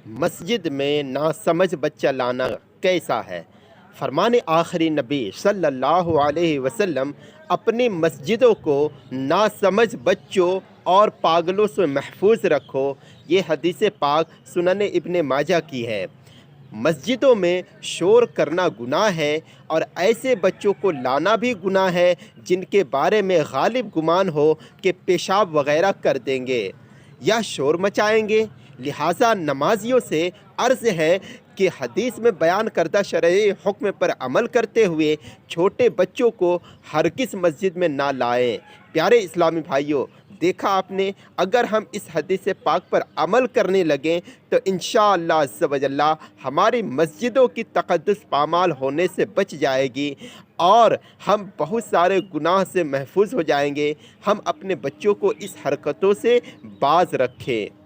مسجد میں ناسمجھ بچہ لانا کیسا ہے؟ فرمان آخری نبی صلی اللہ علیہ وسلم اپنی مسجدوں کو ناسمجھ بچوں اور پاگلوں سے محفوظ رکھو، یہ حدیث پاک سنن ابن ماجہ کی ہے۔ مسجدوں میں شور کرنا گناہ ہے اور ایسے بچوں کو لانا بھی گناہ ہے جن کے بارے میں غالب گمان ہو کہ پیشاب وغیرہ کر دیں گے یا شور مچائیں گے۔ لہٰذا نمازیوں سے عرض ہے کہ حدیث میں بیان کردہ شرعی حکم پر عمل کرتے ہوئے چھوٹے بچوں کو ہرگز مسجد میں نہ لائیں۔ پیارے اسلامی بھائیوں، دیکھا آپ نے، اگر ہم اس حدیث پاک پر عمل کرنے لگیں تو انشاءاللہ عز و جل ہماری مسجدوں کی تقدس پامال ہونے سے بچ جائے گی اور ہم بہت سارے گناہ سے محفوظ ہو جائیں گے۔ ہم اپنے بچوں کو اس حرکتوں سے باز رکھیں۔